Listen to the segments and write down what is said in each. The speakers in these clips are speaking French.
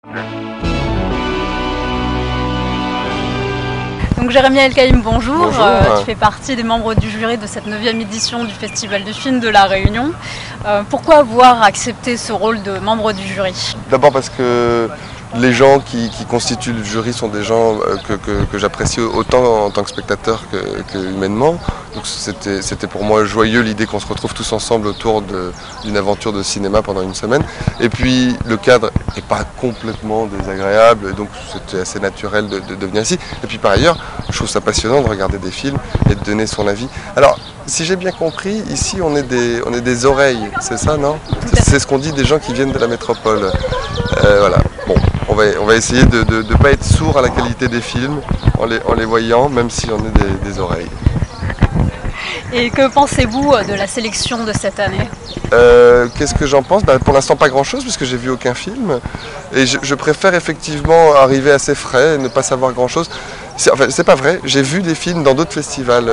Donc Jérémy El-Kaïm, bonjour. Bonjour. Tu fais partie des membres du jury de cette 9e édition du Festival du film de La Réunion. Pourquoi avoir accepté ce rôle de membre du jury? D'abord parce que les gens qui constituent le jury sont des gens que j'apprécie autant en tant que spectateur que humainement. Donc c'était pour moi joyeux l'idée qu'on se retrouve tous ensemble autour d'une aventure de cinéma pendant une semaine. Et puis le cadre n'est pas complètement désagréable, donc c'était assez naturel de venir ici. Et puis par ailleurs, je trouve ça passionnant de regarder des films et de donner son avis. Alors, si j'ai bien compris, ici on est des oreilles, c'est ça, non? C'est ce qu'on dit des gens qui viennent de la métropole. Voilà. Bon, on va essayer de ne pas être sourd à la qualité des films en les voyant, même si on est des oreilles. Et que pensez-vous de la sélection de cette année? Qu'est-ce que j'en pense? Pour l'instant pas grand chose puisque j'ai vu aucun film et je préfère effectivement arriver assez frais et ne pas savoir grand chose. Enfin, c'est pas vrai, j'ai vu des films dans d'autres festivals,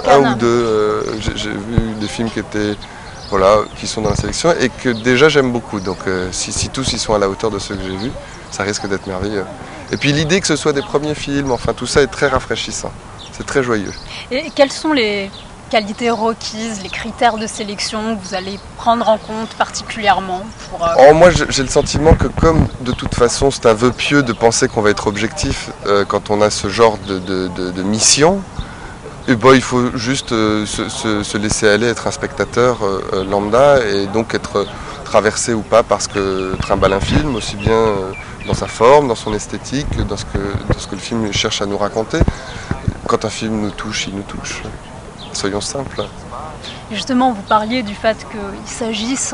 un ou deux, j'ai vu des films qui sont dans la sélection et que déjà j'aime beaucoup, donc si tous ils sont à la hauteur de ceux que j'ai vus, ça risque d'être merveilleux. Et puis l'idée que ce soit des premiers films, enfin tout ça est très rafraîchissant, c'est très joyeux. Et quelles sont les qualités requises, les critères de sélection que vous allez prendre en compte particulièrement pour... Moi j'ai le sentiment que comme de toute façon c'est un vœu pieux de penser qu'on va être objectif quand on a ce genre de mission, et il faut juste se laisser aller, être un spectateur lambda et donc être traversé ou pas parce que trimballe un film, aussi bien dans sa forme, dans son esthétique, dans ce que le film cherche à nous raconter. Quand un film nous touche, il nous touche. Soyons simples. Justement, vous parliez du fait qu'il s'agisse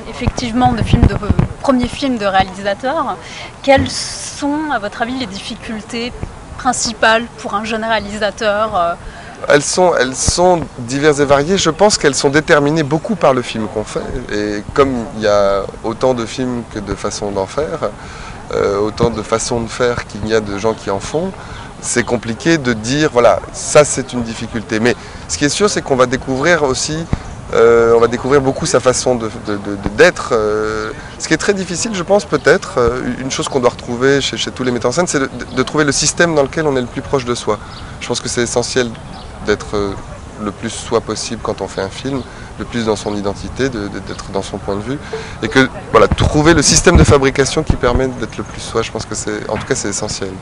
effectivement de premiers films de réalisateurs. Quelles sont, à votre avis, les difficultés principales pour un jeune réalisateur? Elles sont diverses et variées. Je pense qu'elles sont déterminées beaucoup par le film qu'on fait. Et comme il y a autant de films que de façons d'en faire, autant de façons de faire qu'il y a de gens qui en font, c'est compliqué de dire, voilà, ça c'est une difficulté. Mais ce qui est sûr, c'est qu'on va découvrir aussi, beaucoup sa façon d'être. Ce qui est très difficile, je pense, peut-être, une chose qu'on doit retrouver chez tous les metteurs en scène, c'est de trouver le système dans lequel on est le plus proche de soi. Je pense que c'est essentiel d'être le plus soi possible quand on fait un film, le plus dans son identité, d'être dans son point de vue. Et que, voilà, trouver le système de fabrication qui permet d'être le plus soi, je pense que c'est essentiel.